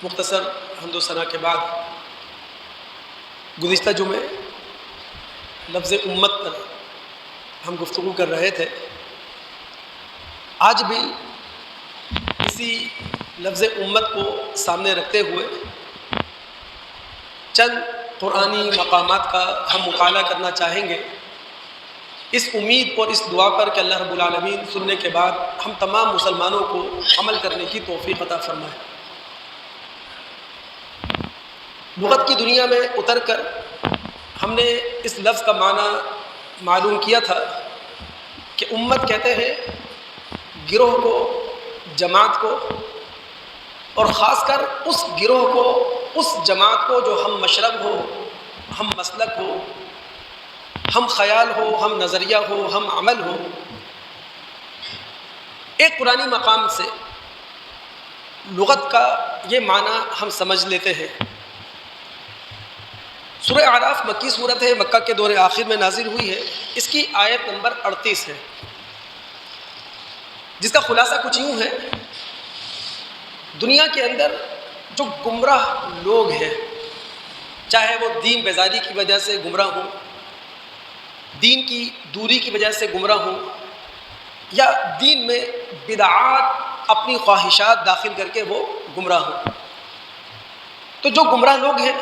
مختصر حمد و ثنا کے بعد گزشتہ جمعے لفظ امت پر ہم گفتگو کر رہے تھے. آج بھی اسی لفظ امت کو سامنے رکھتے ہوئے چند قرآنی مقامات کا ہم مطالعہ کرنا چاہیں گے، اس امید اور اس دعا پر کہ اللہ رب العالمین سننے کے بعد ہم تمام مسلمانوں کو عمل کرنے کی توفیق عطا فرمائے. لغت کی دنیا میں اتر کر ہم نے اس لفظ کا معنی معلوم کیا تھا کہ امت کہتے ہیں گروہ کو، جماعت کو، اور خاص کر اس گروہ کو، اس جماعت کو جو ہم مشرب ہو، ہم مسلک ہو، ہم خیال ہو، ہم نظریہ ہو، ہم عمل ہو. ایک قرآنی مقام سے لغت کا یہ معنی ہم سمجھ لیتے ہیں. سورہ اعراف مکی صورت ہے، مکہ کے دور آخر میں نازل ہوئی ہے. اس کی آیت نمبر 38 ہے، جس کا خلاصہ کچھ یوں ہے: دنیا کے اندر جو گمراہ لوگ ہیں، چاہے وہ دین بیزاری کی وجہ سے گمراہ ہوں، دین کی دوری کی وجہ سے گمراہ ہوں، یا دین میں بدعات، اپنی خواہشات داخل کر کے وہ گمراہ ہوں، تو جو گمراہ لوگ ہیں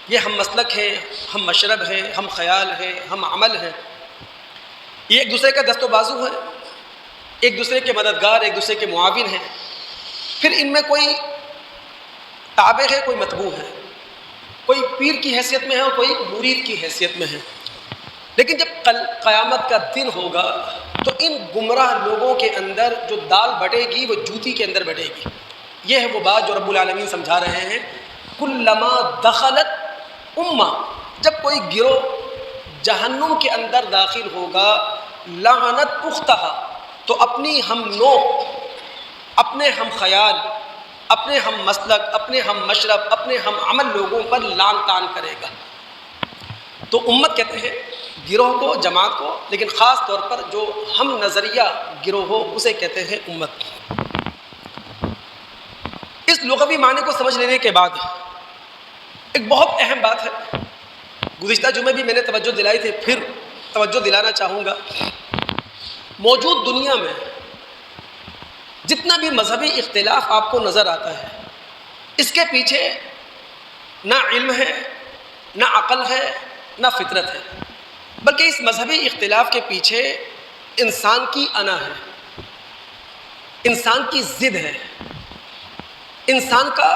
یہ ہم مسلک ہیں، ہم مشرب ہیں، ہم خیال ہیں، ہم عمل ہیں. یہ ایک دوسرے کا دست و بازو ہے، ایک دوسرے کے مددگار، ایک دوسرے کے معاون ہیں. پھر ان میں کوئی تابع ہے، کوئی متبوع ہے، کوئی پیر کی حیثیت میں ہے اور کوئی مرید کی حیثیت میں ہے. لیکن جب قیامت کا دن ہوگا تو ان گمراہ لوگوں کے اندر جو دال بٹے گی وہ جوتی کے اندر بٹے گی. یہ ہے وہ بات جو رب العالمین سمجھا رہے ہیں. کلما دخلت امہ، جب کوئی گروہ جہنم کے اندر داخل ہوگا، لعنت اختہا، تو اپنی ہم نوع، اپنے ہم خیال، اپنے ہم مسلک، اپنے ہم مشرب، اپنے ہم عمل لوگوں پر لعن طعن کرے گا. تو امت کہتے ہیں گروہ کو، جماعت کو، لیکن خاص طور پر جو ہم نظریہ گروہ ہو اسے کہتے ہیں امت. اس لغوی معنی کو سمجھ لینے کے بعد ایک بہت اہم بات ہے، گزشتہ جمعے بھی میں نے توجہ دلائی تھی، پھر توجہ دلانا چاہوں گا. موجود دنیا میں جتنا بھی مذہبی اختلاف آپ کو نظر آتا ہے، اس کے پیچھے نہ علم ہے، نہ عقل ہے، نہ فطرت ہے، بلکہ اس مذہبی اختلاف کے پیچھے انسان کی انا ہے، انسان کی ضد ہے، انسان کا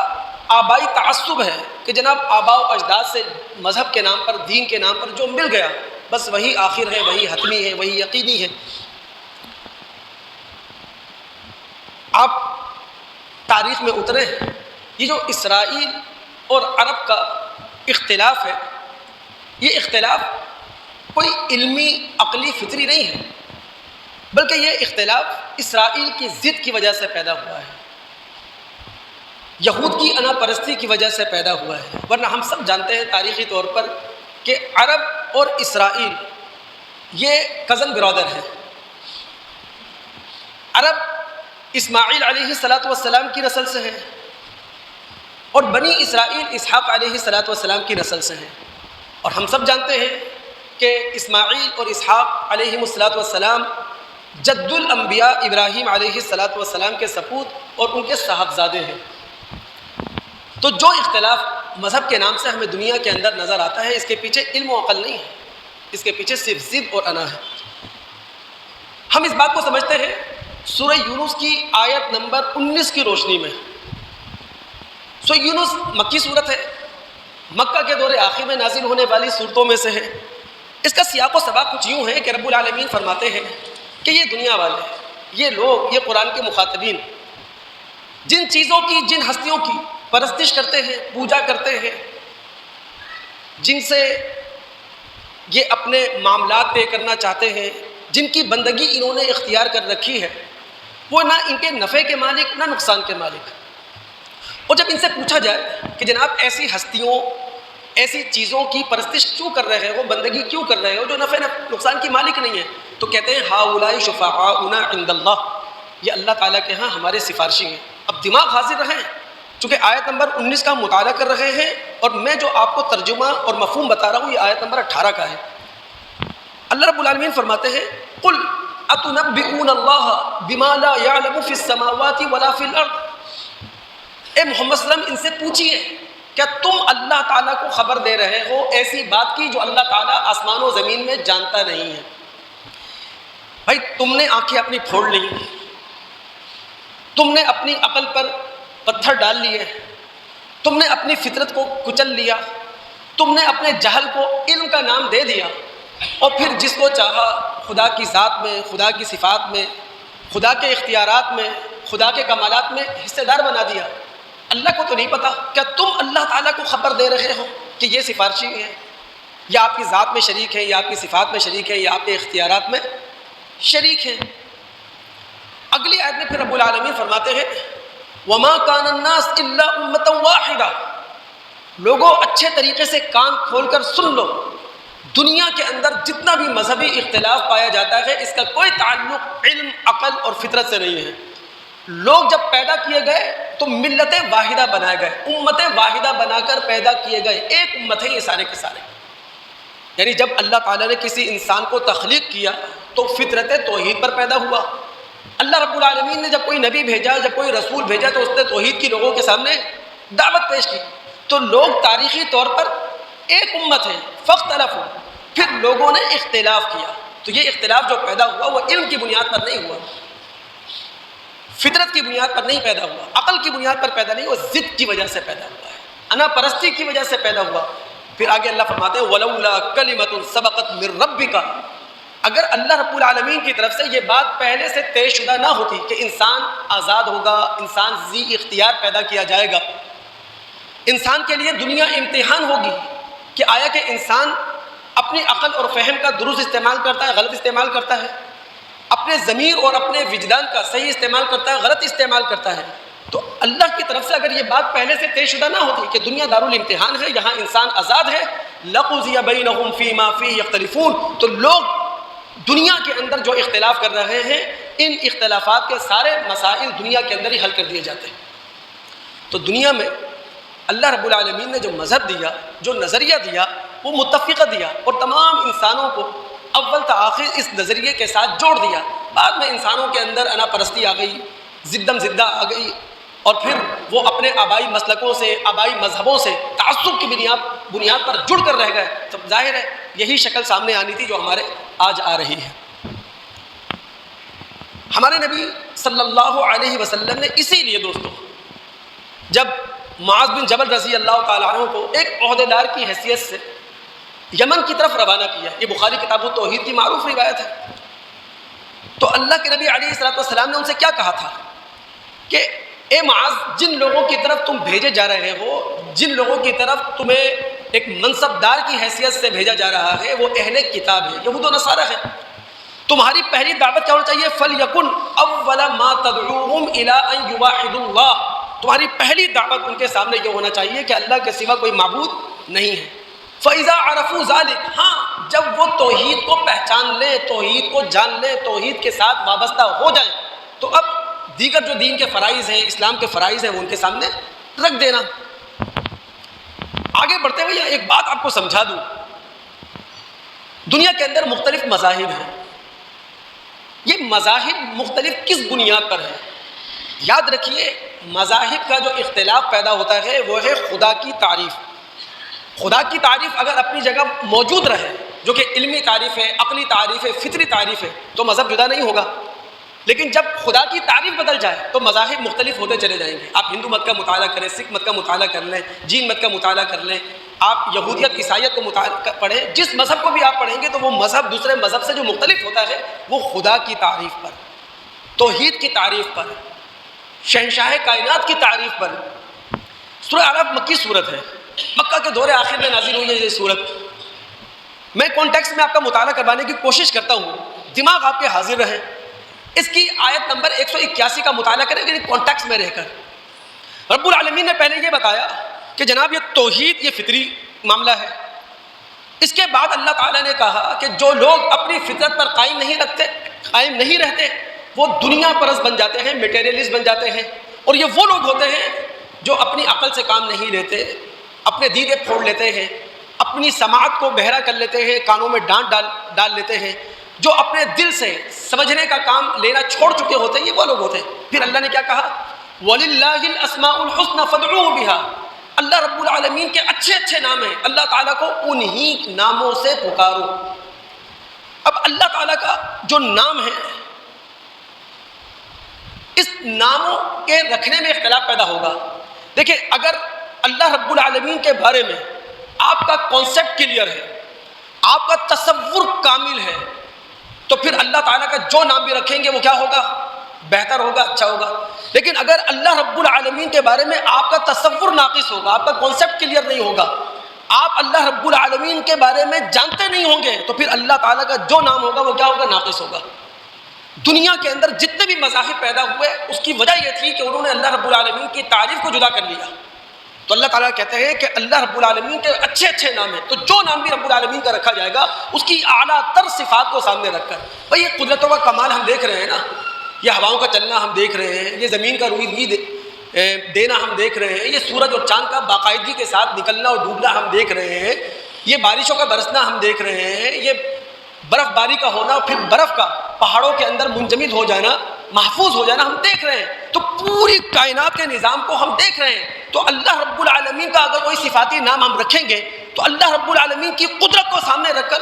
آبائی تعصب ہے کہ جناب آباء و اجداد سے مذہب کے نام پر، دین کے نام پر جو مل گیا بس وہی آخر ہے، وہی حتمی ہے، وہی یقینی ہے. آپ تاریخ میں اترے ہیں، یہ جو اسرائیل اور عرب کا اختلاف ہے، یہ اختلاف کوئی علمی، عقلی، فطری نہیں ہے، بلکہ یہ اختلاف اسرائیل کی ضد کی وجہ سے پیدا ہوا ہے، یہود کی انا پرستی کی وجہ سے پیدا ہوا ہے. ورنہ ہم سب جانتے ہیں تاریخی طور پر کہ عرب اور اسرائیل یہ کزن برادر ہیں. عرب اسماعیل علیہ السلام کی نسل سے ہیں، اور بنی اسرائیل اسحاق علیہ السلام کی نسل سے ہیں. اور ہم سب جانتے ہیں کہ اسماعیل اور اسحاق علیہ السلام جد الانبیاء ابراہیم علیہ السلام کے سپوت اور ان کے صاحبزادے ہیں. تو جو اختلاف مذہب کے نام سے ہمیں دنیا کے اندر نظر آتا ہے، اس کے پیچھے علم و عقل نہیں ہے، اس کے پیچھے صرف ضد اور انا ہے. ہم اس بات کو سمجھتے ہیں سورہ یونس کی آیت نمبر 19 کی روشنی میں. سورہ یونس مکی صورت ہے، مکہ کے دور آخر میں نازل ہونے والی صورتوں میں سے ہے. اس کا سیاق و سباق کچھ یوں ہے کہ رب العالمین فرماتے ہیں کہ یہ دنیا والے، یہ لوگ، یہ قرآن کے مخاطبین جن چیزوں کی، جن ہستیوں کی پرستش کرتے ہیں، پوجا کرتے ہیں، جن سے یہ اپنے معاملات طے کرنا چاہتے ہیں، جن کی بندگی انہوں نے اختیار کر رکھی ہے، وہ نہ ان کے نفع کے مالک نہ نقصان کے مالک. اور جب ان سے پوچھا جائے کہ جناب ایسی ہستیوں، ایسی چیزوں کی پرستش کیوں کر رہے ہو، بندگی کیوں کر رہے ہو جو نفع نقصان کی مالک نہیں ہے، تو کہتے ہیں ہؤلاء شفعاؤنا عند اللہ، یہ اللہ تعالیٰ کے ہاں ہمارے سفارشی ہیں. اب دماغ حاضر رہیں چونکہ آیت نمبر 19 کا ہم مطالعہ کر رہے ہیں اور میں جو آپ کو ترجمہ اور مفہوم بتا رہا ہوں یہ آیت نمبر 18 کا ہے۔ اللہ رب العالمین فرماتے ہیں قل اتنبئون اللہ بما لا يعلم في السماوات ولا في الارض، اے محمد صلی اللہ علیہ وسلم ان سے پوچھیے کیا تم اللہ تعالیٰ کو خبر دے رہے ہو ایسی بات کی جو اللہ تعالیٰ آسمان و زمین میں جانتا نہیں ہے؟ بھائی تم نے آنکھیں اپنی پھوڑ لی، تم نے اپنی عقل پر پتھر ڈال لیے، تم نے اپنی فطرت کو کچل لیا، تم نے اپنے جہل کو علم کا نام دے دیا، اور پھر جس کو چاہا خدا کی ذات میں، خدا کی صفات میں، خدا کے اختیارات میں، خدا کے کمالات میں حصے دار بنا دیا۔ اللہ کو تو نہیں پتا، کیا تم اللہ تعالیٰ کو خبر دے رہے ہو کہ یہ سفارشی ہیں، یا آپ کی ذات میں شریک ہیں، یا آپ کی صفات میں شریک ہیں، یا آپ کے اختیارات میں شریک ہیں؟ اگلی آیت میں پھر رب العالمین فرماتے ہیں وَمَا كَانَ النَّاسِ إِلَّا أُمَّةً وَاحِدَةً، لوگوں اچھے طریقے سے کان کھول کر سن لو، دنیا کے اندر جتنا بھی مذہبی اختلاف پایا جاتا ہے اس کا کوئی تعلق علم، عقل اور فطرت سے نہیں ہے۔ لوگ جب پیدا کیے گئے تو ملت واحدہ بنائے گئے، امت واحدہ بنا کر پیدا کیے گئے، ایک امت ہے یہ سارے کے سارے۔ یعنی جب اللہ تعالیٰ نے کسی انسان کو تخلیق کیا تو فطرت توحید پر پیدا ہوا۔ اللہ رب العالمین نے جب کوئی نبی بھیجا، جب کوئی رسول بھیجا تو اس نے توحید کی لوگوں کے سامنے دعوت پیش کی، تو لوگ تاریخی طور پر ایک امت ہے۔ فاختلفوا، پھر لوگوں نے اختلاف کیا، تو یہ اختلاف جو پیدا ہوا وہ علم کی بنیاد پر نہیں ہوا، فطرت کی بنیاد پر نہیں پیدا ہوا، عقل کی بنیاد پر پیدا نہیں ہوا، ضد کی وجہ سے پیدا ہوا ہے، انا پرستی کی وجہ سے پیدا ہوا۔ پھر آگے اللہ فرماتے ہیں وَلَوْلَا كَلِمَةٌ سَبَقَتْ مِن رَبِّكَ، اگر اللہ رب العالمین کی طرف سے یہ بات پہلے سے طے شدہ نہ ہوتی کہ انسان آزاد ہوگا، انسان ذی اختیار پیدا کیا جائے گا، انسان کے لیے دنیا امتحان ہوگی کہ آیا کہ انسان اپنی عقل اور فہم کا درست استعمال کرتا ہے، غلط استعمال کرتا ہے، اپنے ضمیر اور اپنے وجدان کا صحیح استعمال کرتا ہے، غلط استعمال کرتا ہے، تو اللہ کی طرف سے اگر یہ بات پہلے سے طے شدہ نہ ہوتی کہ دنیا دارالامتحان ہے، یہاں انسان آزاد ہے، لَقُضِيَ بَيْنَهُمْ فِي مَا فِيهِ يَخْتَلِفُونَ، تو لوگ دنیا کے اندر جو اختلاف کر رہے ہیں ان اختلافات کے سارے مسائل دنیا کے اندر ہی حل کر دیے جاتے ہیں۔ تو دنیا میں اللہ رب العالمین نے جو مذہب دیا، جو نظریہ دیا، وہ متفقہ دیا اور تمام انسانوں کو اول تا آخر اس نظریے کے ساتھ جوڑ دیا۔ بعد میں انسانوں کے اندر انا پرستی آ گئی، زدم زدہ آ گئی، اور پھر وہ اپنے آبائی مسلکوں سے، آبائی مذہبوں سے تعصب کی بنیاد پر جڑ کر رہ گئے۔ تو ظاہر ہے یہی شکل سامنے آنی تھی جو ہمارے آج آ رہی ہے۔ ہمارے نبی صلی اللہ علیہ وسلم نے اسی لیے دوستو جب معاذ بن جبل رضی اللہ تعالیٰ عنہ کو ایک عہدیدار کی حیثیت سے یمن کی طرف روانہ کیا، یہ بخاری کتاب التوحید کی معروف روایت ہے، تو اللہ کے نبی علیہ السلام نے ان سے کیا کہا تھا کہ اے معاذ، جن لوگوں کی طرف تم بھیجے جا رہے ہو، جن لوگوں کی طرف تمہیں ایک منصب دار کی حیثیت سے بھیجا جا رہا ہے وہ اہل کتاب ہے، یہود و نصارہ ہے، تمہاری پہلی دعوت کیا ہونا چاہیے؟ فَلْيَكُنْ أَوَّلَ مَا تَدْعُوهُمْ إِلَىٰ أَن يُوَحِّدُوا اللَّهَ، تمہاری پہلی دعوت ان کے سامنے یہ ہونا چاہیے کہ اللہ کے سوا کوئی معبود نہیں ہے۔ فَإِذَا عَرَفُوا ذَلِكَ، ہاں جب وہ توحید کو پہچان لیں، توحید کو جان لیں، توحید کے ساتھ وابستہ ہو جائیں، تو اب دیگر جو دین کے فرائض ہیں، اسلام کے فرائض ہیں، وہ ان کے سامنے رکھ دینا۔ آگے بڑھتے ہوئے ایک بات آپ کو سمجھا دوں، دنیا کے اندر مختلف مذاہب ہیں، یہ مذاہب مختلف کس بنیاد پر ہیں؟ یاد رکھیے مذاہب کا جو اختلاف پیدا ہوتا ہے وہ ہے خدا کی تعریف۔ خدا کی تعریف اگر اپنی جگہ موجود رہے، جو کہ علمی تعریف ہے، عقلی تعریف ہے، فطری تعریف ہے، تو مذہب جدا نہیں ہوگا۔ لیکن جب خدا کی تعریف بدل جائے تو مذاہب مختلف ہوتے چلے جائیں گے۔ آپ ہندو مت کا مطالعہ کریں، سکھ مت کا مطالعہ کر لیں، جین مت کا مطالعہ کر لیں، آپ یہودیت عیسائیت کو پڑھیں، جس مذہب کو بھی آپ پڑھیں گے تو وہ مذہب دوسرے مذہب سے جو مختلف ہوتا ہے وہ خدا کی تعریف پر، توحید کی تعریف پر، شہنشاہ کائنات کی تعریف پر۔ سورہ اعراف مکی صورت ہے، مکہ کے دور آخر میں نازل ہوئی ہے یہ صورت۔ میں کانٹیکسٹ میں آپ کا مطالعہ کروانے کی کوشش کرتا ہوں، دماغ آپ کے حاضر رہے۔ اس کی آیت نمبر 181 کا مطالعہ کریں لیکن کانٹیکسٹ میں رہ کر۔ رب العالمین نے پہلے یہ بتایا کہ جناب یہ توحید یہ فطری معاملہ ہے۔ اس کے بعد اللہ تعالیٰ نے کہا کہ جو لوگ اپنی فطرت پر قائم نہیں رہتے وہ دنیا پرست بن جاتے ہیں، میٹیریلسٹ بن جاتے ہیں، اور یہ وہ لوگ ہوتے ہیں جو اپنی عقل سے کام نہیں لیتے، اپنے دیدے پھوڑ لیتے ہیں، اپنی سماعت کو بہرا کر لیتے ہیں، کانوں میں ڈانٹ ڈال لیتے ہیں، جو اپنے دل سے سمجھنے کا کام لینا چھوڑ چکے ہوتے ہیں، یہ وہ لوگ ہوتے ہیں۔ پھر اللہ نے کیا کہا؟ وَلِلَّهِ الْأَسْمَاءُ الْحُسْنَى فَادْعُوهُ بِهَا، اللہ رب العالمین کے اچھے اچھے نام ہیں، اللہ تعالیٰ کو انہی ناموں سے پکارو۔ اب اللہ تعالیٰ کا جو نام ہے، اس ناموں کے رکھنے میں اختلاف پیدا ہوگا۔ دیکھیں، اگر اللہ رب العالمین کے بارے میں آپ کا کانسیپٹ کلیئر ہے، آپ کا تصور کامل ہے، تو پھر اللہ تعالیٰ کا جو نام بھی رکھیں گے وہ کیا ہوگا؟ بہتر ہوگا، اچھا ہوگا۔ لیکن اگر اللہ رب العالمین کے بارے میں آپ کا تصور ناقص ہوگا، آپ کا کانسیپٹ کلیئر نہیں ہوگا، آپ اللہ رب العالمین کے بارے میں جانتے نہیں ہوں گے، تو پھر اللہ تعالیٰ کا جو نام ہوگا وہ کیا ہوگا؟ ناقص ہوگا۔ دنیا کے اندر جتنے بھی مذاہب پیدا ہوئے، اس کی وجہ یہ تھی کہ انہوں نے اللہ رب العالمین کی تعریف کو جدا کر لیا۔ تو اللہ تعالیٰ کہتے ہیں کہ اللہ رب العالمین کے اچھے اچھے نام ہیں، تو جو نام بھی رب العالمین کا رکھا جائے گا اس کی اعلیٰ تر صفات کو سامنے رکھ کر۔ بھئی یہ قدرتوں کا کمال ہم دیکھ رہے ہیں نا، یہ ہواؤں کا چلنا ہم دیکھ رہے ہیں، یہ زمین کا روئی دینا ہم دیکھ رہے ہیں، یہ سورج اور چاند کا باقاعدگی کے ساتھ نکلنا اور ڈوبنا ہم دیکھ رہے ہیں، یہ بارشوں کا برسنا ہم دیکھ رہے ہیں، یہ برف باری کا ہونا اور پھر برف کا پہاڑوں کے اندر منجمد ہو جانا، محفوظ ہو جانا ہم دیکھ رہے ہیں۔ تو پوری کائنات کے نظام کو ہم دیکھ رہے ہیں۔ تو اللہ رب العالمین کا اگر کوئی صفاتی نام ہم رکھیں گے تو اللہ رب العالمین کی قدرت کو سامنے رکھ کر،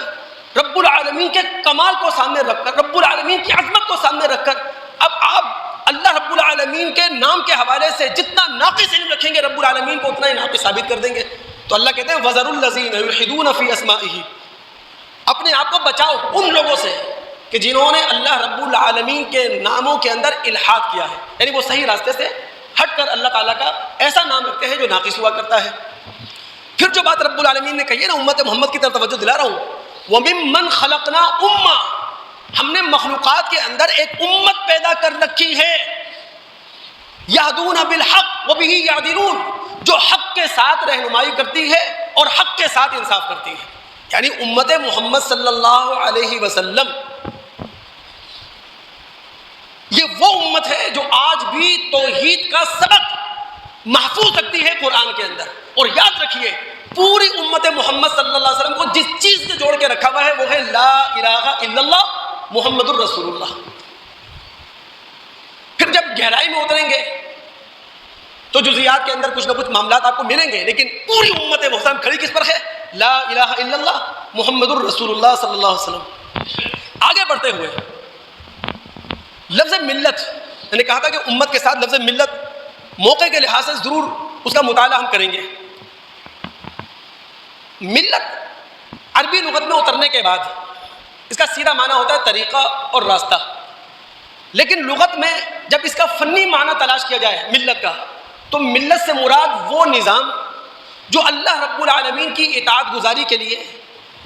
رب العالمین کے کمال کو سامنے رکھ کر، رب العالمین کی عظمت کو سامنے رکھ کر، اب آپ اللہ رب العالمین کے نام کے حوالے سے جتنا ناقص علم رکھیں گے، رب العالمین کو اتنا ہی ناقص ثابت کر دیں گے۔ تو اللہ کہتے ہیں وَذَرُوا الَّذِينَ يُلْحِدُونَ فِي أَسْمَائِهِ، اپنے آپ کو بچاؤ ان لوگوں سے کہ جنہوں نے اللہ رب العالمین کے ناموں کے اندر الحاد کیا ہے، یعنی وہ صحیح راستے سے ہٹ کر اللہ تعالیٰ کا ایسا نام رکھتے ہیں جو ناقص ہوا کرتا ہے۔ پھر جو بات رب العالمین نے کہی ہے نا، امت محمد کی طرف توجہ دلا رہا ہوں، وَمِمَّنْ خَلَقْنَا أُمَّةً، ہم نے مخلوقات کے اندر ایک امت پیدا کر رکھی ہے، يَهْدُونَ بِالْحَقِّ وَبِهِ يَعْدِلُونَ، جو حق کے ساتھ رہنمائی کرتی ہے اور حق کے ساتھ انصاف کرتی ہے۔ یعنی امت محمد صلی اللہ علیہ وسلم یہ وہ امت ہے جو آج بھی توحید کا سبق محفوظ رکھتی ہے قرآن کے اندر۔ اور یاد رکھیے، پوری امت محمد صلی اللہ علیہ وسلم کو جس چیز سے جوڑ کے رکھا ہوا ہے وہ ہے لا الہ الا اللہ محمد الرسول اللہ۔ پھر جب گہرائی میں اتریں گے تو جزیات کے اندر کچھ نہ کچھ معاملات آپ کو ملیں گے، لیکن پوری امت محترم کھڑی کس پر ہے؟ لا الہ الا اللہ محمد الرسول اللہ صلی اللہ علیہ وسلم۔ آگے بڑھتے ہوئے لفظ ملت، میں نے کہا تھا کہ امت کے ساتھ لفظ ملت موقع کے لحاظ سے ضرور اس کا مطالعہ ہم کریں گے۔ ملت عربی لغت میں اترنے کے بعد اس کا سیدھا معنی ہوتا ہے طریقہ اور راستہ، لیکن لغت میں جب اس کا فنی معنی تلاش کیا جائے ملت کا، تو ملت سے مراد وہ نظام جو اللہ رب العالمین کی اطاعت گزاری کے لیے،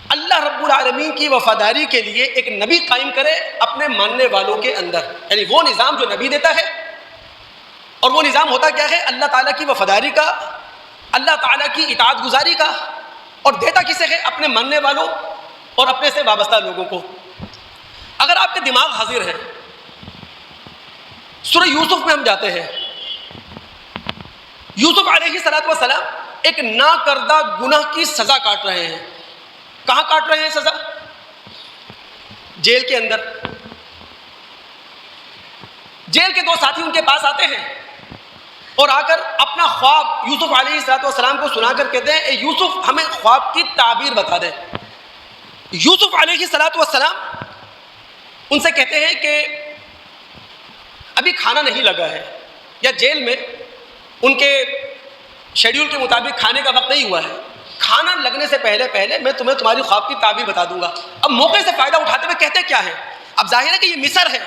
اللہ رب العالمین کی وفاداری کے لیے ایک نبی قائم کرے اپنے ماننے والوں کے اندر، یعنی وہ نظام جو نبی دیتا ہے۔ اور وہ نظام ہوتا کیا ہے؟ اللہ تعالیٰ کی وفاداری کا، اللہ تعالیٰ کی اطاعت گزاری کا، اور دیتا کسے ہے؟ اپنے ماننے والوں اور اپنے سے وابستہ لوگوں کو۔ اگر آپ کے دماغ حاضر ہے، سورہ یوسف میں ہم جاتے ہیں، یوسف علیہ السلام ایک نا کردہ گناہ کی سزا کاٹ رہے ہیں۔ کہاں کاٹ رہے ہیں سزا؟ جیل کے اندر۔ جیل کے دو ساتھی ان کے پاس آتے ہیں اور آ کر اپنا خواب یوسف علیہ السلام کو سنا کر کہتے ہیں اے یوسف ہمیں خواب کی تعبیر بتا دے۔ یوسف علیہ السلام ان سے کہتے ہیں کہ ابھی کھانا نہیں لگا ہے، یا جیل میں ان کے شیڈیول کے مطابق کھانے کا وقت نہیں ہوا ہے، کھانا لگنے سے پہلے میں تمہیں تمہاری خواب کی تعبیر بتا دوں گا۔ اب موقع سے فائدہ اٹھاتے ہوئے کہتے کیا ہے؟ اب ظاہر ہے کہ یہ مصر ہے،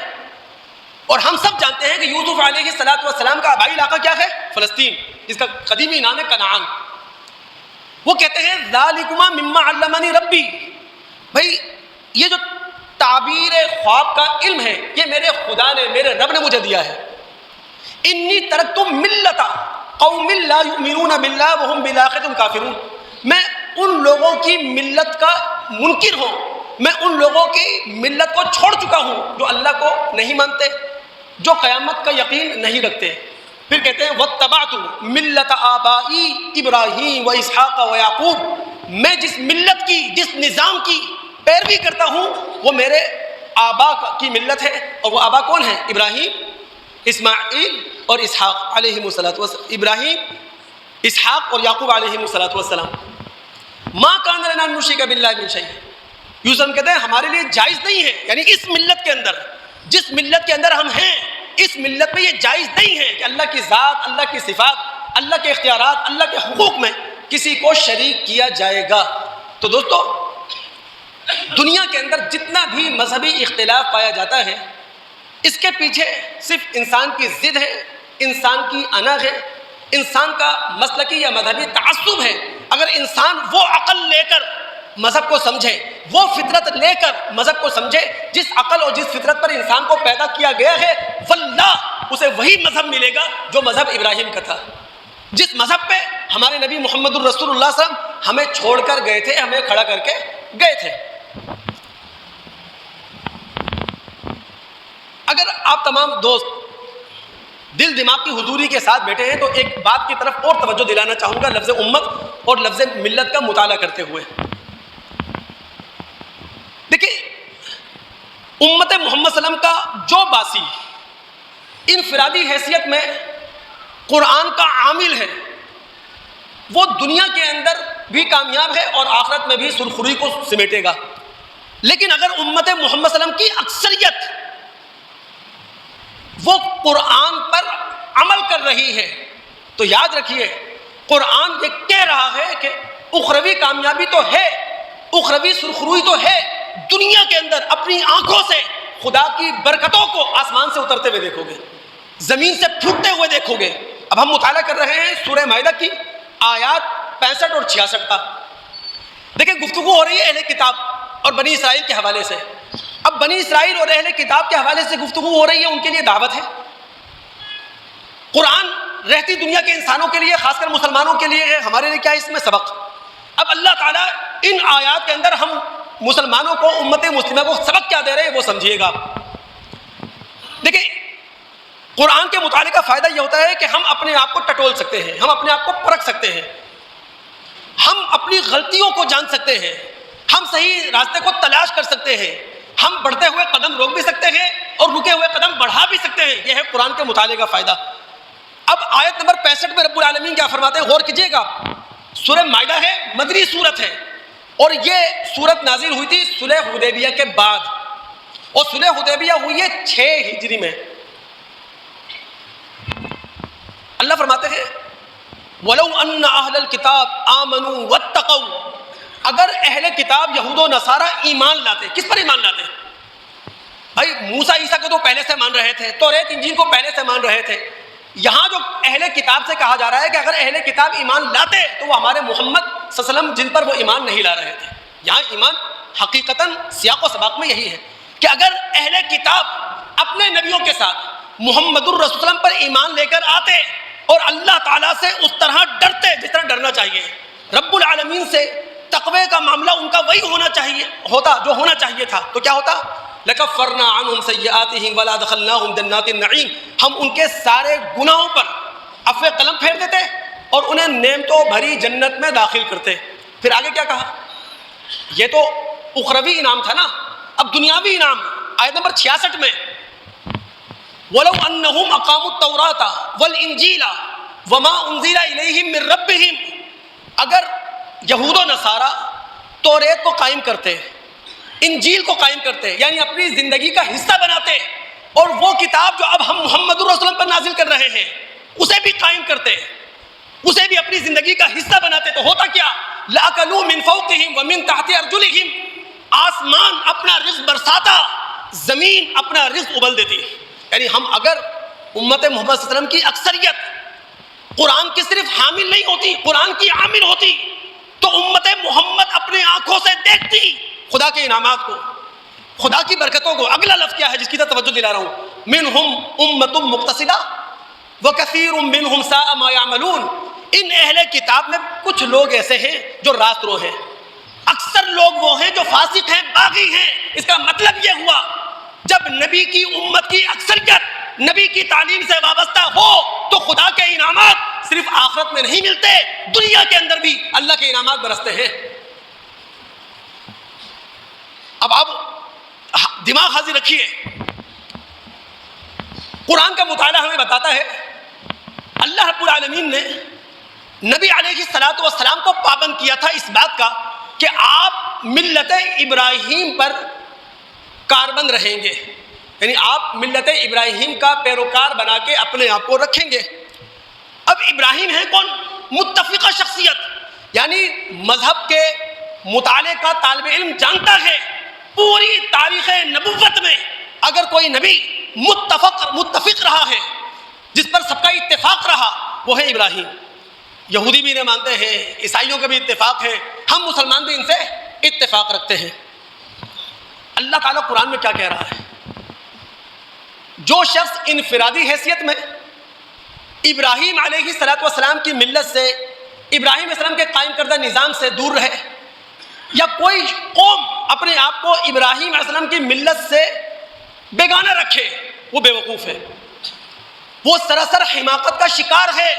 اور ہم سب جانتے ہیں کہ یوسف علیہ السلام کا آبائی علاقہ کیا ہے؟ فلسطین، جس کا قدیمی نام ہے کنعان۔ وہ کہتے ہیں ذالکما مما علمنی ربی، بھائی یہ جو تعبیر خواب کا علم ہے یہ میرے خدا نے، میرے رب نے مجھے دیا ہے۔ انی ترکت ملت قوم لا یؤمنون باللہ وهم بالآخرۃ کافرون، میں ان لوگوں کی ملت کا منکر ہوں، میں ان لوگوں کی ملت کو چھوڑ چکا ہوں جو اللہ کو نہیں مانتے، جو قیامت کا یقین نہیں رکھتے۔ پھر کہتے ہیں واتبعت ملت آبائی ابراہیم و اسحاق و یعقوب، میں جس ملت کی، جس نظام کی پیروی کرتا ہوں وہ میرے آبا کی ملت ہے. اور وہ آبا کون ہیں؟ ابراہیم، اسماعیل اور اسحاق علیہم السلام. ابراہیم، اسحاق اور یعقوب علیہم السلام. ما کان لنا ان نشرک باللہ من شیء. یوسف کہتے ہیں ہمارے لیے جائز نہیں ہے، یعنی اس ملت کے اندر، جس ملت کے اندر ہم ہیں، اس ملت میں یہ جائز نہیں ہے کہ اللہ کی ذات، اللہ کی صفات، اللہ کے اختیارات، اللہ کے حقوق میں کسی کو شریک کیا جائے گا. تو دوستو، دنیا کے اندر جتنا بھی مذہبی اختلاف پایا جاتا ہے، اس کے پیچھے صرف انسان کی ضد ہے، انسان کی انا ہے، انسان کا مسلکی یا مذہبی تعصب ہے. اگر انسان وہ عقل لے کر مذہب کو سمجھے، وہ فطرت لے کر مذہب کو سمجھے، جس عقل اور جس فطرت پر انسان کو پیدا کیا گیا ہے، واللہ اسے وہی مذہب ملے گا جو مذہب ابراہیم کا تھا، جس مذہب پہ ہمارے نبی محمد الرسول اللہ صلی اللہ علیہ وسلم ہمیں چھوڑ کر گئے تھے، ہمیں کھڑا کر کے گئے تھے. اگر آپ تمام دوست دل دماغ کی حضوری کے ساتھ بیٹھے ہیں تو ایک بات کی طرف اور توجہ دلانا چاہوں گا، لفظ امت اور لفظ ملت کا مطالعہ کرتے ہوئے. دیکھیں، امت محمد صلی اللہ علیہ وسلم کا جو باسی انفرادی حیثیت میں قرآن کا عامل ہے، وہ دنیا کے اندر بھی کامیاب ہے اور آخرت میں بھی سرخروئی کو سمیٹے گا. لیکن اگر امت محمد صلی اللہ علیہ وسلم کی اکثریت وہ قرآن پر عمل کر رہی ہے تو یاد رکھیے، قرآن یہ کہہ رہا ہے کہ اخروی کامیابی تو ہے، اخروی سرخروئی تو ہے. دنیا کے اندر اپنی آنکھوں سے خدا کی برکتوں کو آسمان سے اترتے ہوئے دیکھو گے، زمین سے پھوٹتے ہوئے دیکھو گے. اب ہم مطالعہ کر رہے ہیں سورہ مائدہ کی آیات 65 اور 66 کا. دیکھیں، گفتگو ہو رہی ہے اہل کتاب اور بنی اسرائیل کے حوالے سے. اب بنی اسرائیل اور اہل کتاب کے حوالے سے گفتگو ہو رہی ہے، ان کے لیے دعوت ہے. قرآن رہتی دنیا کے انسانوں کے لیے، خاص کر مسلمانوں کے لیے ہے، ہمارے لیے کیا ہے اس میں سبق. اب اللہ تعالیٰ ان آیات کے اندر ہم مسلمانوں کو، امت مسلمہ کو سبق کیا دے رہے ہیں وہ سمجھیے گا. دیکھیں، قرآن کے مطالعے کا فائدہ یہ ہوتا ہے کہ ہم اپنے آپ کو ٹٹول سکتے ہیں، ہم اپنے آپ کو پرکھ سکتے ہیں، ہم اپنی غلطیوں کو جان سکتے ہیں، ہم صحیح راستے کو تلاش کر سکتے ہیں، ہم بڑھتے ہوئے قدم روک بھی سکتے ہیں اور رکے ہوئے قدم بڑھا بھی سکتے ہیں. یہ ہے قرآن کے مطالعے کا فائدہ. اب آیت نمبر 65 میں رب العالمین کیا فرماتے ہیں، غور کیجئے گا. سورہ مائدہ ہے، مدنی سورت ہے، اور یہ سورت نازل ہوئی تھی صلح حدیبیہ کے بعد، اور صلح حدیبیہ ہوئی ہے 6 ہجری میں. اللہ فرماتے ہیں وَلَوْ أَنَّ أَهْلَ الْكِتَابِ آمَنُوا وَاتَّقَوْا. اگر اہل کتاب یہود و نصارہ ایمان لاتے، کس پر ایمان لاتے؟ بھائی موسیٰ عیسیٰ کو تو پہلے سے مان رہے تھے، توریت انجیل کو پہلے سے مان رہے تھے. یہاں جو اہل کتاب سے کہا جا رہا ہے کہ اگر اہل کتاب ایمان لاتے تو وہ ہمارے محمد صلی اللہ علیہ وسلم جن پر وہ ایمان نہیں لا رہے تھے. یہاں ایمان حقیقتاً سیاق و سباق میں یہی ہے کہ اگر اہل کتاب اپنے نبیوں کے ساتھ محمد الرسول صلی اللہ علیہ وسلم پر ایمان لے کر آتے اور اللہ تعالیٰ سے اس طرح ڈرتے جس طرح ڈرنا چاہیے، رب العالمین سے تقوی کا معاملہ ان کا وہی ہونا چاہیے ہوتا جو ہونا چاہیے تھا، تو کیا ہوتا؟ لَكَفَّرْنَا عَنْهُمْ سَيِّئَاتِهِمْ وَلَأَدْخَلْنَاهُمْ جَنَّاتِ النَّعِيمِ. ہم ان کے سارے گناہوں پر عفو قلم پھیر دیتے اور انہیں نعمتوں بھری جنت میں داخل کرتے. پھر آگے کیا کہا؟ یہ تو اخروی انعام تھا نا، اب دنیاوی انعام آیت نمبر 66 میں وَلَوْ أَنَّهُمْ أَقَامُوا التَّوْرَاةَ وَالْإِنْجِيلَ وَمَا أُنزِلَ إِلَيْهِمْ مِنْ رَبِّهِمْ. اگر یہود و نصارہ توریت کو قائم کرتے، انجیل کو قائم کرتے، یعنی اپنی زندگی کا حصہ بناتے، اور وہ کتاب جو اب ہم محمد الرسول پر نازل کر رہے ہیں اسے بھی قائم کرتے، اسے بھی اپنی زندگی کا حصہ بناتے، تو ہوتا کیا؟ لَأَكَلُوا مِنْ فَوْقِهِمْ وَمِنْ تَحْتِ أَرْجُلِهِمْ. آسمان اپنا رزق برساتا، زمین اپنا رزق ابل دیتی. یعنی ہم اگر امت محمد صلی اللہ علیہ وسلم کی اکثریت قرآن کی صرف حامل نہیں ہوتی، قرآن کی عامل ہوتی، تو امت محمد اپنے آنکھوں سے دیکھتی خدا کے انعامات کو، خدا کی برکتوں کو. اگلا لفظ کیا ہے جس کی طرف توجہ دلا رہا ہوں؟ منہم امت مقتصدہ وکثیر منہم ساء ما یعملون. ان اہل کتاب میں کچھ لوگ ایسے ہیں جو راست رو ہیں، اکثر لوگ وہ ہیں جو فاسق ہیں، باغی ہیں. اس کا مطلب یہ ہوا جب نبی کی امت کی اکثریت نبی کی تعلیم سے وابستہ ہو تو خدا کے انعامات صرف صرف آخرت میں نہیں ملتے، دنیا کے اندر بھی اللہ کے انعامات برستے ہیں۔ اب آپ دماغ حاضر رکھیے، قرآن کا مطالعہ ہمیں بتاتا ہے اللہ رب العالمین نے نبی علیہ الصلوۃ والسلام کو پابند کیا تھا اس بات کا کہ آپ ملت ابراہیم پر کاربند رہیں گے، یعنی آپ ملت ابراہیم کا پیروکار بنا کے اپنے آپ کو رکھیں گے۔ اب ابراہیم ہے کون؟ متفقہ شخصیت، یعنی مذہب کے مطالعے کا طالب علم جانتا ہے پوری تاریخ نبوت میں اگر کوئی نبی متفق رہا ہے، جس پر سب کا اتفاق رہا، وہ ہے ابراہیم۔ یہودی بھی انہیں مانتے ہیں، عیسائیوں کا بھی اتفاق ہے، ہم مسلمان بھی ان سے اتفاق رکھتے ہیں۔ اللہ تعالیٰ قرآن میں کیا کہہ رہا ہے؟ جو شخص انفرادی حیثیت میں ابراہیم علیہ السلام کی ملت سے، ابراہیم علیہ السلام کے قائم کردہ نظام سے دور رہے، یا کوئی قوم اپنے آپ کو ابراہیم علیہ السلام کی ملت سے بیگانہ رکھے، وہ بے وقوف ہے، وہ سراسر حماقت کا شکار ہے۔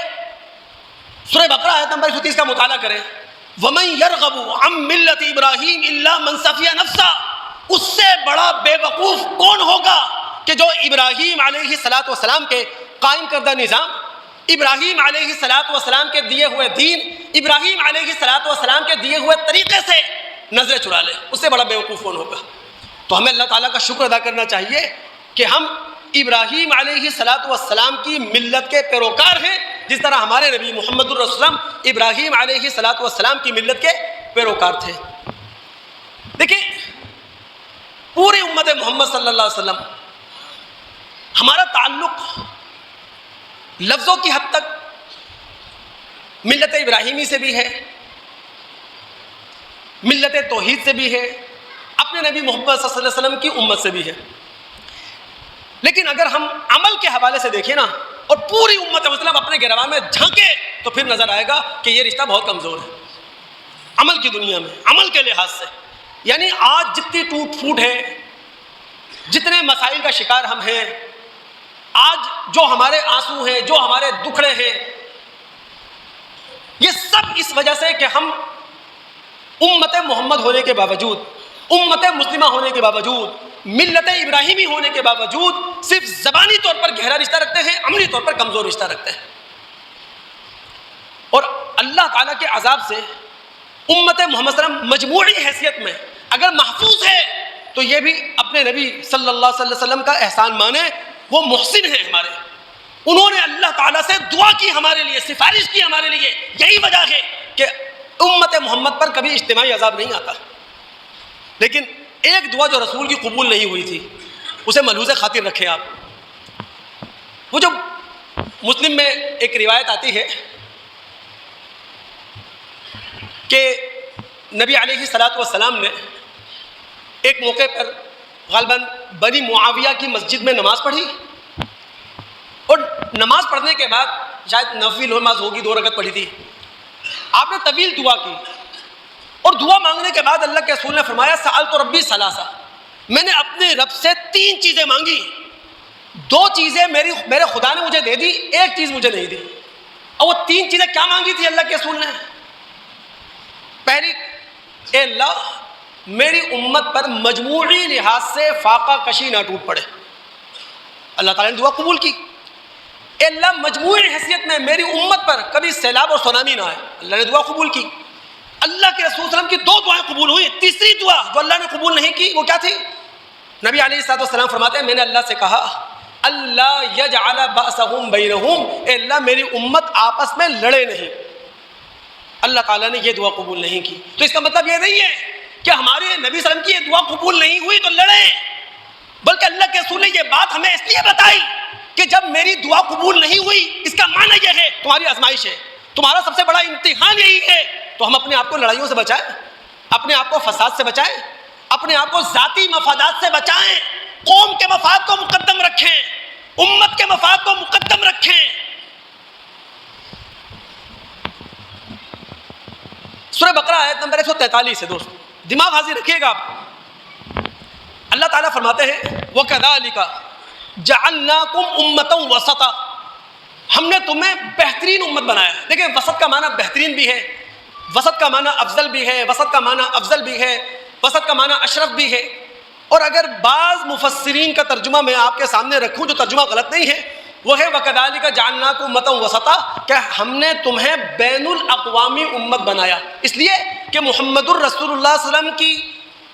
سورہ بقرہ آیت نمبر 130 کا مطالعہ کریں، وَمَن يَرْغَبُ عَن مِّلَّةِ إِبْرَاهِيمَ إِلَّا مَن سَفِيَ نَفْسَهُ، اس سے بڑا بے وقوف کون ہوگا کہ جو ابراہیم علیہ السلام کے قائم کردہ نظام، ابراہیم علیہ السلام کے دیے ہوئے دین، ابراہیم علیہ السلام کے دیے ہوئے طریقے سے نظریں چرا لے، اس سے بڑا بے وقوف کون ہوگا؟ تو ہمیں اللہ تعالیٰ کا شکر ادا کرنا چاہیے کہ ہم ابراہیم علیہ السلام کی ملت کے پیروکار ہیں، جس طرح ہمارے نبی محمد الرسول اللہ ابراہیم علیہ السلام کی ملت کے پیروکار تھے۔ دیکھیں، پوری امت محمد صلی اللہ علیہ وسلم، ہمارا تعلق لفظوں کی حد تک ملت ابراہیمی سے بھی ہے، ملت توحید سے بھی ہے، اپنے نبی محمد صلی اللہ علیہ وسلم کی امت سے بھی ہے، لیکن اگر ہم عمل کے حوالے سے دیکھیں نا، اور پوری امت مسلم اپنے گربان میں جھانکے، تو پھر نظر آئے گا کہ یہ رشتہ بہت کمزور ہے عمل کی دنیا میں، عمل کے لحاظ سے۔ یعنی آج جتنی ٹوٹ پھوٹ ہے، جتنے مسائل کا شکار ہم ہیں، آج جو ہمارے آنسو ہیں، جو ہمارے دکھڑے ہیں، یہ سب اس وجہ سے کہ ہم امت محمد ہونے کے باوجود، امت مسلمہ ہونے کے باوجود، ملت ابراہیمی ہونے کے باوجود صرف زبانی طور پر گہرا رشتہ رکھتے ہیں، عملی طور پر کمزور رشتہ رکھتے ہیں۔ اور اللہ تعالیٰ کے عذاب سے امت محمد صلی اللہ علیہ وسلم مجموعی حیثیت میں اگر محفوظ ہے، تو یہ بھی اپنے نبی صلی اللہ علیہ وسلم کا احسان مانے، وہ محسن ہیں ہمارے، انہوں نے اللہ تعالیٰ سے دعا کی ہمارے لیے، سفارش کی ہمارے لیے۔ یہی وجہ ہے کہ امت محمد پر کبھی اجتماعی عذاب نہیں آتا۔ لیکن ایک دعا جو رسول کی قبول نہیں ہوئی تھی، اسے ملحوظ خاطر رکھیں آپ۔ وہ جو مسلم میں ایک روایت آتی ہے کہ نبی علیہ السلام نے ایک موقع پر غالباً بنی معاویہ کی مسجد میں نماز پڑھی، اور نماز پڑھنے کے بعد شاید نفل نماز ہوگی، 2 رکعت پڑھی تھی، آپ نے طویل دعا کی، اور دعا مانگنے کے بعد اللہ کے رسول نے فرمایا سألت ربی ثلاثہ، میں نے اپنے رب سے 3 چیزیں مانگی، 2 چیزیں میرے خدا نے مجھے دے دی، 1 چیز مجھے نہیں دی۔ اور وہ 3 چیزیں کیا مانگی تھی اللہ کے رسول نے؟ پہلی، اے اللہ میری امت پر مجموعی لحاظ سے فاقہ کشی نہ ٹوٹ پڑے۔ اللہ تعالیٰ نے دعا قبول کی۔ اے اللہ مجموعی حیثیت میں میری امت پر کبھی سیلاب اور سونامی نہ آئے، اللہ نے دعا قبول کی۔ اللہ کے رسول صلی اللہ علیہ وسلم کی 2 دعائیں قبول ہوئی، تیسری دعا جو اللہ نے قبول نہیں کی وہ کیا تھی؟ نبی علیہ السلام فرماتے ہیں میں نے اللہ سے کہا اللہ یجعل بأسہم بینہم، اے اللہ میری امت آپس میں لڑے نہیں۔ اللہ تعالیٰ نے یہ دعا قبول نہیں کی۔ تو اس کا مطلب یہ نہیں ہے کہ ہمارے نبی صلی اللہ علیہ وسلم کی یہ دعا قبول نہیں ہوئی تو لڑیں، بلکہ اللہ کے رسول نے یہ بات ہمیں اس لیے بتائی کہ جب میری دعا قبول نہیں ہوئی، اس کا معنی یہ ہے تمہاری آزمائش ہے، تمہارا سب سے بڑا امتحان یہی ہے، تو ہم اپنے آپ کو لڑائیوں سے بچائیں، اپنے آپ کو فساد سے بچائیں، اپنے آپ کو ذاتی مفادات سے بچائیں، قوم کے مفاد کو مقدم رکھیں، امت کے مفاد کو مقدم رکھیں۔ سورہ بقرہ آیت نمبر 143 ہے دوستو، دماغ حاضر رکھیے گا آپ۔ اللہ تعالیٰ فرماتے ہیں وَكَذَلِكَ جَعَلْنَاكُمْ أُمَّةً وَسَطًا، ہم نے تمہیں بہترین امت بنایا. دیکھیں وسط کا معنی بہترین بھی ہے, وسط کا معنی افضل بھی ہے, وسط کا معنی افضل بھی ہے, وسط کا معنی اشرف بھی ہے. اور اگر بعض مفسرین کا ترجمہ میں آپ کے سامنے رکھوں جو ترجمہ غلط نہیں ہے, وہ ہے وَكَذَلِكَ جَعَلْنَاكُمْ أُمَّةً وَسَطًا, کہ ہم نے تمہیں بین الاقوامی امت بنایا, اس لیے کہ محمد الرسول اللہ صلی اللہ علیہ وسلم کی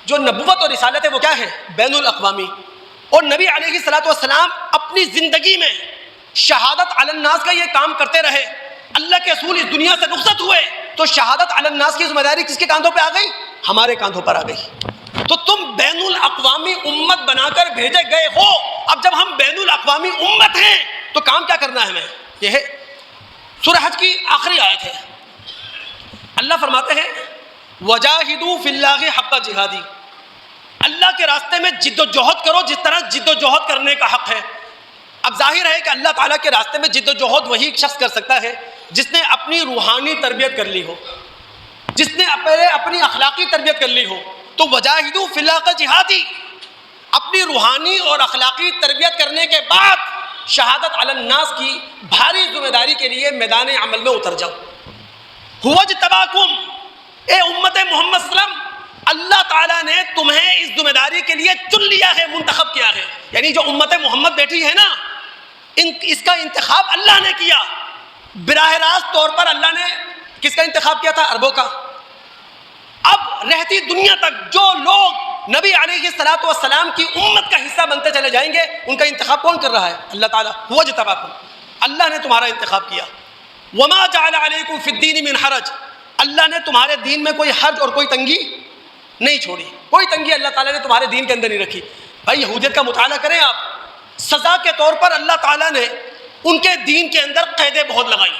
جو نبوت اور رسالت ہے وہ کیا ہے, بین الاقوامی. اور نبی علیہ الصلوۃ والسلام اپنی زندگی میں شہادت علی الناس کا یہ کام کرتے رہے. اللہ کے رسول اس دنیا سے رخصت ہوئے تو شہادت علی الناس کی ذمہ داری کس کے کاندھوں پہ آ گئی, ہمارے کاندھوں پر آ گئی. تو تم بین الاقوامی امت بنا کر بھیجے گئے ہو. اب جب ہم بین الاقوامی امت ہیں تو کام کیا کرنا ہے ہمیں, یہ ہے سورہ حج کی آخری آیت ہے. اللہ فرماتے ہیں وجاہدوا فی اللہ حق جہادی, اللہ کے راستے میں جد و جہد کرو جس طرح جد و جہد کرنے کا حق ہے. اب ظاہر ہے کہ اللہ تعالیٰ کے راستے میں جد و جہد وہی شخص کر سکتا ہے جس نے اپنی روحانی تربیت کر لی ہو, جس نے پہلے اپنی اخلاقی تربیت کر لی ہو. تو وجاہدوا فی اللہ جہادی, اپنی روحانی اور اخلاقی تربیت کرنے کے بعد شہادت علی الناس کی بھاری ذمہ داری کے لیے میدان عمل میں اتر جاؤ. هو اجتباکم, اے امت محمد صلی اللہ علیہ وسلم, اللہ تعالیٰ نے تمہیں اس ذمہ داری کے لیے چن لیا ہے, منتخب کیا ہے. یعنی جو امت محمد بیٹھی ہے نا, اس کا انتخاب اللہ نے کیا. براہ راست طور پر اللہ نے کس کا انتخاب کیا تھا, عربوں کا. اب رہتی دنیا تک جو لوگ نبی علیہ الصلوۃ والسلام کی امت کا حصہ بنتے چلے جائیں گے, ان کا انتخاب کون کر رہا ہے, اللہ تعالیٰ. هو اجتباکم, اللہ نے تمہارا انتخاب کیا. وما جعل علیکم فی الدین من حرج, اللہ نے تمہارے دین میں کوئی حرج اور کوئی تنگی نہیں چھوڑی, کوئی تنگی اللہ تعالیٰ نے تمہارے دین کے اندر نہیں رکھی. بھائی یہودیت کا مطالعہ کریں آپ, سزا کے طور پر اللہ تعالیٰ نے ان کے دین کے اندر قیدیں بہت لگائیں,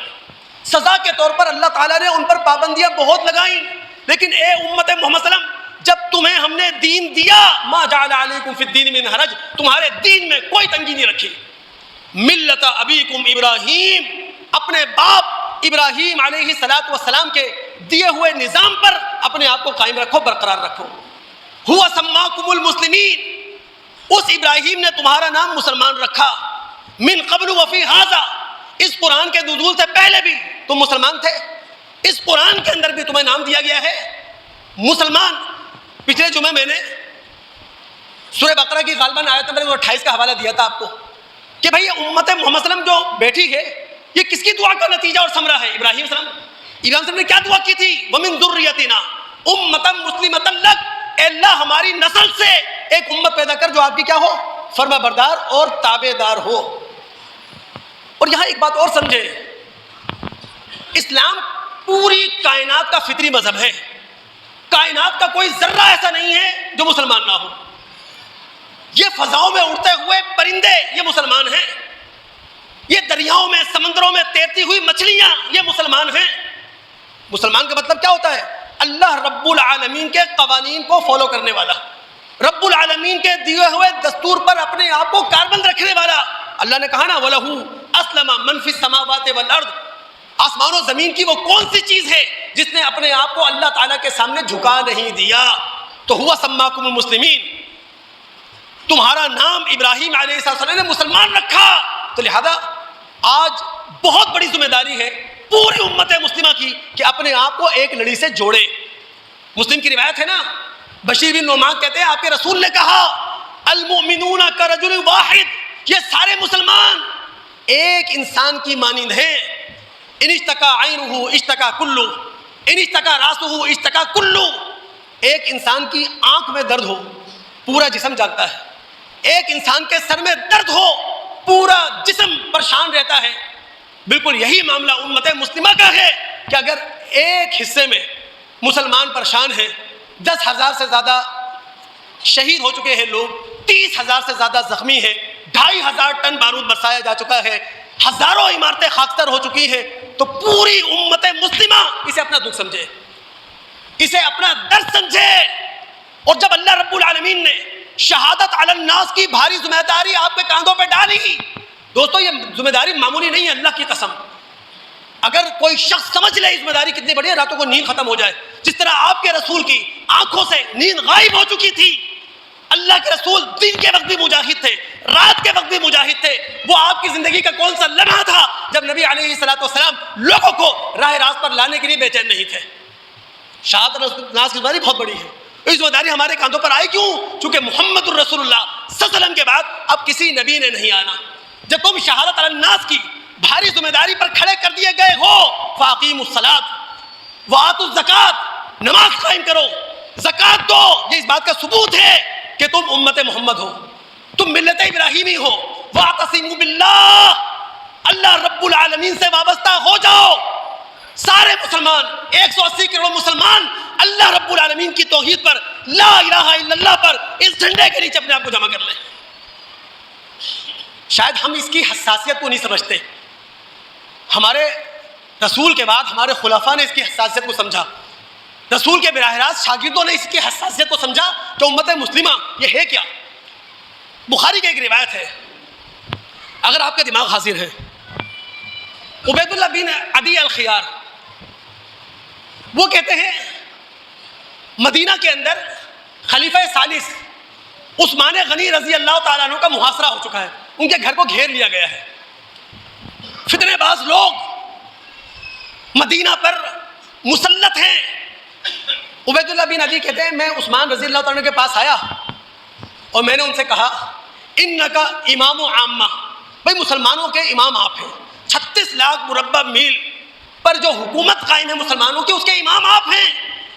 سزا کے طور پر اللہ تعالیٰ نے ان پر پابندیاں بہت لگائیں. لیکن اے امت محمد صلی اللہ علیہ وسلم, جب تمہیں ہم نے دین دیا, ما جعل علیکم فی الدین من حرج, تمہارے دین میں کوئی تنگی نہیں رکھی. ملت ابیکم ابراہیم, اپنے باپ ابراہیم علیہ الصلوۃ والسلام کے دیے ہوئے نظام پر اپنے آپ کو قائم رکھو, برقرار رکھو. ہوا سماکم المسلمین, اس ابراہیم نے تمہارا نام مسلمان رکھا. من قبل وفی ھذا, اس قرآن کے نزول سے پہلے بھی تم مسلمان تھے, اس قرآن کے اندر بھی تمہیں نام دیا گیا ہے مسلمان. پچھلے جمعے میں نے سورہ بقرہ کی غالباً آیت نمبر 28 کا حوالہ دیا تھا آپ کو کہ بھائی امت محمد صلی اللہ علیہ وسلم جو بیٹھی ہے یہ کس کی دعا کا نتیجہ اور ثمرہ ہے, ابراہیم صلی اللہ علیہ وسلم نے کیا دعا کی تھی, وَمِن ذُرِّيَّتِنَا أُمَّةً مُسْلِمَةً لَكَ, اے اللہ ہماری نسل سے ایک امت پیدا کر جو آپ کی کیا ہو, فرما بردار اور تابع دار ہو. اور یہاں ایک بات اور سمجھے, اسلام پوری کائنات کا فطری مذہب ہے. کائنات کا کوئی ذرہ ایسا نہیں ہے جو مسلمان نہ ہو. یہ فضاؤں میں اڑتے ہوئے پرندے یہ مسلمان ہیں, یہ دریاؤں میں سمندروں میں تیرتی ہوئی مچھلیاں یہ مسلمان ہیں. مسلمان کا مطلب کیا ہوتا ہے, اللہ رب العالمین کے قوانین کو فالو کرنے والا, رب العالمین کے دیے ہوئے دستور پر اپنے آپ کو کاربند رکھنے والا. اللہ نے کہا نا وَلَهُ أَسْلَمَ مَنْ فِي السَّمَاوَاتِ وَالْأَرْضِ, آسمان و زمین کی وہ کون سی چیز ہے جس نے اپنے آپ کو اللہ تعالیٰ کے سامنے جھکا نہیں دیا. تو ہوا سماکم المسلمین, تمہارا نام ابراہیم علیہ السلام نے مسلمان رکھا. تو لہذا آج بہت بڑی ذمہ داری ہے پوری امت مسلمہ کی کہ اپنے آپ کو ایک لڑی سے جوڑے. مسلم کی روایت ہے نا, بشیر بن نعمان کہتے ہیں آپ کے رسول نے کہا المؤمنون کرجل واحد, یہ سارے مسلمان ایک انسان کی مانند ہیں. ان اشتکا عینہ اشتکا کلو, ان اشتکا راسہ اشتکا کلو. ایک انسان کی آنکھ میں درد ہو پورا جسم جاگتا ہے, ایک انسان کے سر میں درد ہو پورا جسم پریشان رہتا ہے. بالکل یہی معاملہ امت مسلمہ کا ہے کہ اگر ایک حصے میں مسلمان پریشان ہیں, 10,000 سے زیادہ شہید ہو چکے ہیں لوگ, 30,000 سے زیادہ زخمی ہیں, 2,500 ٹن بارود برسایا جا چکا ہے, ہزاروں عمارتیں خاکستر ہو چکی ہیں, تو پوری امت مسلمہ اسے اپنا دکھ سمجھے, اسے اپنا درد سمجھے. اور جب اللہ رب العالمین نے شہادت علی الناس کی بھاری ذمہ داری آپ کے کاندھوں پہ ڈالی, دوستو یہ ذمہ داری معمولی نہیں ہے, اللہ کی قسم. اگر کوئی شخص سمجھ لے ذمہ داری کتنی بڑی ہے, راتوں کو نیند ختم ہو جائے. جس طرح آپ کے رسول کی آنکھوں سے نیند غائب ہو چکی تھی, اللہ کے رسول دن کے وقت بھی مجاہد تھے, رات کے وقت بھی مجاہد تھے. وہ آپ کی زندگی کا کون سا لمحہ تھا جب نبی علیہ الصلوۃ والسلام لوگوں کو راہ راست پر لانے کے لیے بے چین نہیں تھے؟ شہادت ناز کی ذمہ داری بہت بڑی ہے. اس ذمہ داری ہمارے کاندھوں پر آئی کیوں؟ چونکہ محمد الرسول اللہ صلی اللہ علیہ وسلم کے بعد اب کسی نبی نے نہیں آنا. جب تم شہادت علی الناس کی بھاری ذمہ داری پر کھڑے کر دیے گئے ہو، فاقیموا الصلاۃ وآتوا الزکات، نماز قائم کرو، زکات دو. یہ اس بات کا ثبوت ہے کہ تم امت محمد ہو، تم ملت ابراہیمی ہو. واعتصموا باللہ، اللہ رب العالمین سے وابستہ ہو جاؤ. سارے مسلمان 180 کروڑ مسلمان اللہ رب العالمین کی توحید پر، لا الہ الا اللہ پر اس جھنڈے کے نیچے اپنے آپ کو جمع کر لیں. شاید ہم اس کی حساسیت کو نہیں سمجھتے. ہمارے رسول کے بعد ہمارے خلفاء نے اس کی حساسیت کو سمجھا. رسول کے براہ راست شاگردوں نے اس کی حساسیت کو سمجھا کہ امت مسلمہ یہ ہے کیا. بخاری کی ایک روایت ہے، اگر آپ کا دماغ حاضر ہے، عبید اللہ بن عدی الخیار وہ کہتے ہیں مدینہ کے اندر خلیفہ ثالث عثمان غنی رضی اللہ تعالیٰ عنہ کا محاصرہ ہو چکا ہے. ان کے گھر کو گھیر لیا گیا ہے. فتنے باز لوگ مدینہ پر مسلط ہیں. عبید اللہ بن عدی کہتے ہیں میں عثمان رضی اللہ تعالیٰ عنہ کے پاس آیا اور میں نے ان سے کہا انکا امام و عامہ، بھائی مسلمانوں کے امام آپ ہیں. 36 لاکھ مربع میل پر جو حکومت قائم ہے مسلمانوں کی، اس کے امام آپ ہیں.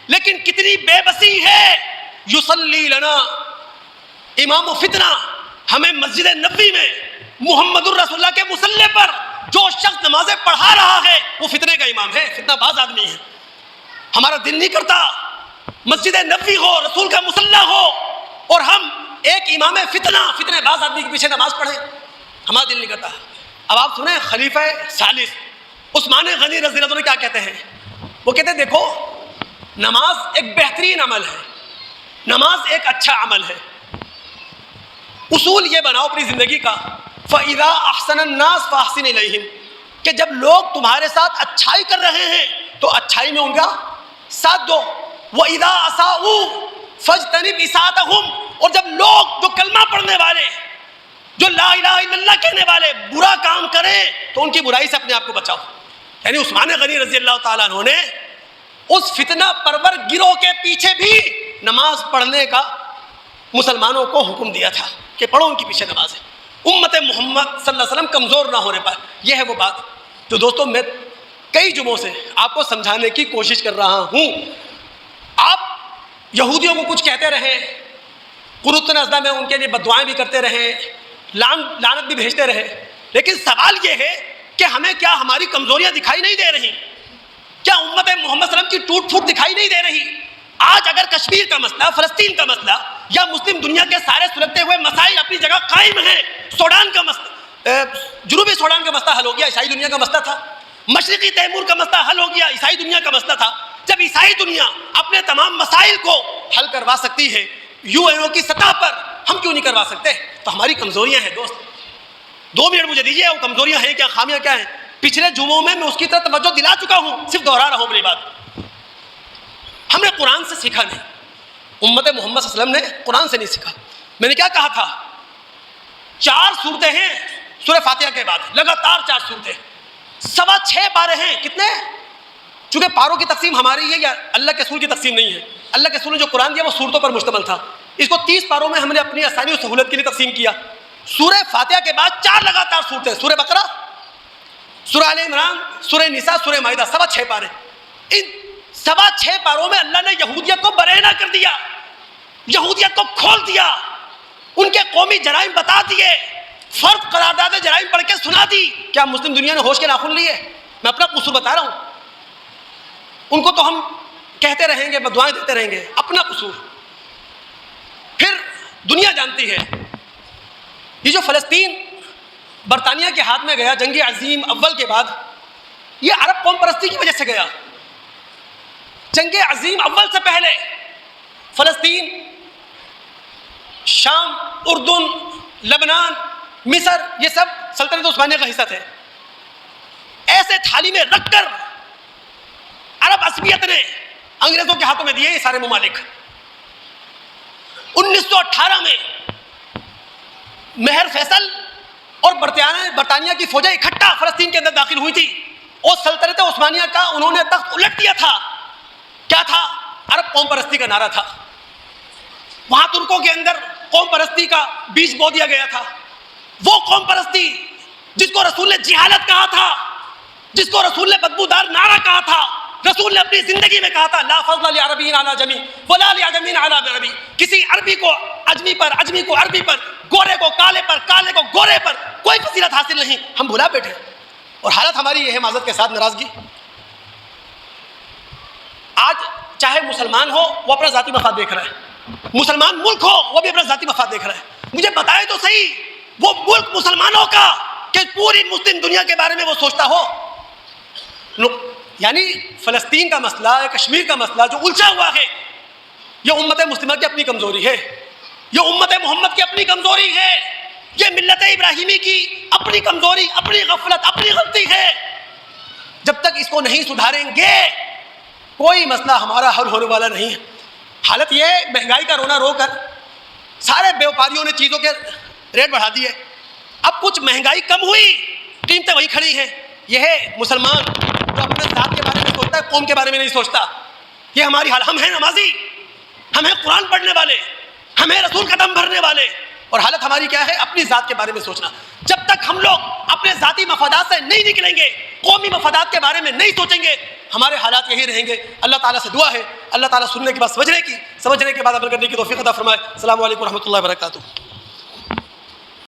لیکن کتنی بے بسی ہے. یصلی لنا امام و فتنہ، ہمیں مسجد نبوی میں محمد الرسول اللہ کے مصلی پر جو شخص نمازیں پڑھا رہا ہے وہ فتنے کا امام ہے، فتنہ باز آدمی ہے. ہمارا دل نہیں کرتا مسجد نبوی ہو، رسول کا مصلی ہو اور ہم ایک امام فتنہ باز آدمی کے پیچھے نماز پڑھیں. ہمارا دل نہیں کرتا. اب آپ سنیں خلیفہ ثالث عثمان غنی رضی اللہ عنہ کیا کہتے ہیں. وہ کہتے ہیں دیکھو نماز ایک بہترین عمل ہے، نماز ایک اچھا عمل ہے. اصول یہ بناؤ اپنی زندگی کا، فَإِذَا أَحْسَنَ النَّاسُ فَأَحْسِنْ إِلَيْهِمْ، کہ جب لوگ تمہارے ساتھ اچھائی کر رہے ہیں تو اچھائی میں ان کا ساتھ دو. وَإِذَا أَسَاءُوا فَاجْتَنِبْ إِسَاءَتَهُمْ، اور جب لوگ جو کلمہ پڑھنے والے، جو لا الہ الا اللہ کہنے والے برا کام کریں تو ان کی برائی سے اپنے آپ کو بچاؤ. یعنی عثمان غنی رضی اللہ تعالیٰ عنہ نے اس فتنہ پرور گروہ کے پیچھے بھی نماز پڑھنے کا مسلمانوں کو حکم دیا تھا کہ پڑھو ان کے پیچھے نمازیں. امت محمد صلی اللہ علیہ وسلم کمزور نہ ہونے پائے. یہ ہے وہ بات جو دوستوں میں کئی جمعوں سے آپ کو سمجھانے کی کوشش کر رہا ہوں. آپ یہودیوں کو کچھ کہتے رہے، قنوت نازلہ میں ان کے لیے بددعائیں بھی کرتے رہے، لعنت بھی بھیجتے رہے، لیکن سوال یہ ہے کہ ہمیں کیا ہماری کمزوریاں دکھائی نہیں دے رہی؟ کیا امت محمد صلی اللہ علیہ وسلم کی ٹوٹ پھوٹ دکھائی نہیں دے رہی؟ آج اگر کشمیر کا مسئلہ، فلسطین کا مسئلہ یا مسلم دنیا کے سارے سلگتے ہوئے مسائل اپنی جگہ قائم ہیں، سوڈان کا مسئلہ، جنوبی سوڈان کا مسئلہ حل ہو گیا، عیسائی دنیا کا مسئلہ تھا. مشرقی تیمور کا مسئلہ حل ہو گیا، عیسائی دنیا کا مسئلہ تھا. جب عیسائی دنیا اپنے تمام مسائل کو حل کروا سکتی ہے UN کی سطح پر، ہم کیوں نہیں کروا سکتے؟ تو ہماری کمزوریاں ہیں دوست. 2 منٹ مجھے دیجیے، وہ کمزوریاں ہیں کیا، خامیاں کیا ہیں؟ پچھلے جمعوں میں اس کی طرف توجہ دلا چکا ہوں، صرف دہرا رہا ہوں میری بات. ہم نے قرآن سے سیکھا نہیں، امت محمد صلی اللہ علیہ وسلم نے قرآن سے نہیں سیکھا. میں نے کیا کہا تھا؟ 4 سورتیں ہیں سورہ فاتحہ کے بعد، لگاتار 4 سورتیں، 6.25 پارے ہیں. کتنے؟ چونکہ پاروں کی تقسیم ہماری ہے یا اللہ کے رسول کی تقسیم نہیں ہے. اللہ کے رسول نے جو قرآن دیا وہ سورتوں پر مشتمل تھا. اس کو 30 پاروں میں ہم نے اپنی آسانی و سہولت کے لیے تقسیم کیا. سورہ فاتحہ کے بعد 4 لگاتار سورتیں، سورہ بقرہ، سورہ آل عمران، سورہ نساء، سورہ مائدہ، 6.25 پارے. ان 6.25 پاروں میں اللہ نے یہودیت کو برہنہ کر دیا، یہودیت کو کھول دیا، ان کے قومی جرائم بتا دیے، فرد قرارداد جرائم پڑھ کے سنا دی. کیا مسلم دنیا نے ہوش کے ناخن لیے؟ میں اپنا قصور بتا رہا ہوں. ان کو تو ہم کہتے رہیں گے، بددعائیں دیتے رہیں گے، اپنا قصور. پھر دنیا جانتی ہے یہ جو فلسطین برطانیہ کے ہاتھ میں گیا جنگ عظیم اول کے بعد، یہ عرب قوم پرستی کی وجہ سے گیا. جنگ عظیم اول سے پہلے فلسطین، شام، اردن، لبنان، مصر، یہ سب سلطنت عثمانیہ کا حصہ تھے. ایسے تھالی میں رکھ کر عرب عصبیت نے انگریزوں کے ہاتھوں میں دیے یہ سارے ممالک. 1918 میں مہر فیصل اور برطانیہ کی فوجیں اکٹھا فلسطین کے اندر داخل ہوئی تھی اور سلطنت عثمانیہ کا انہوں نے تخت الٹ دیا تھا. کیا تھا؟ عرب قوم پرستی کا نعرہ تھا. وہاں ترکوں کے اندر قوم پرستی کا بیج بو دیا گیا تھا. وہ قوم پرستی جس کو رسول نے جہالت کہا تھا, جس کو رسول نے بدبودار نعرہ کہا تھا, رسول نے اپنی زندگی میں کہا تھا لا فضل لعربی علی جمی ولا لعجمی علی عربی, کسی عربی کو عجمی پر, عجمی کو عربی پر, گورے کو کالے پر, کالے کو گورے پر کوئی فضیلت حاصل نہیں. ہم بھلا بیٹھے اور حالت ہماری یہ ہے معذرت کے ساتھ ناراضگی. آج چاہے مسلمان ہو وہ اپنا ذاتی مفاد دیکھ رہا ہے, مسلمان ملک ہو وہ بھی اپنا ذاتی مفاد دیکھ رہا ہے. مجھے بتائے تو صحیح وہ ملک مسلمانوں کا کہ پوری مسلم دنیا کے بارے میں وہ سوچتا ہو. یعنی فلسطین کا مسئلہ, کشمیر کا مسئلہ جو الجھا ہوا ہے, یہ امت مسلمہ کی اپنی کمزوری ہے, یہ امت محمد کی اپنی کمزوری ہے, یہ ملت ابراہیمی کی اپنی کمزوری, اپنی غفلت, اپنی غلطی ہے. جب تک اس کو نہیں سدھاریں گے کوئی مسئلہ ہمارا حل ہونے والا نہیں ہے. حالت یہ ہے مہنگائی کا رونا رو کر سارے بیوپاریوں نے چیزوں کے ریٹ بڑھا دیے. اب کچھ مہنگائی کم ہوئی, قیمتیں وہی کھڑی ہیں. یہ ہے مسلمان جو اپنے ذات کے بارے میں سوچتا ہے, قوم کے بارے میں نہیں سوچتا. یہ ہماری حال. ہم ہیں نمازی, ہم ہیں قرآن پڑھنے والے, ہم ہیں رسول کا دم بھرنے والے, اور حالت ہماری کیا ہے؟ اپنی ذات کے بارے میں سوچنا. جب تک ہم لوگ اپنے ذاتی مفادات سے نہیں نکلیں گے, قومی مفادات کے بارے میں نہیں سوچیں گے, ہمارے حالات یہی رہیں گے. اللہ تعالیٰ سے دعا ہے اللہ تعالیٰ سننے کے بعد سمجھنے کے بعد عمل کرنے کی توفیق عطا فرمائے. السلام علیکم ورحمۃ اللہ وبرکاتہ.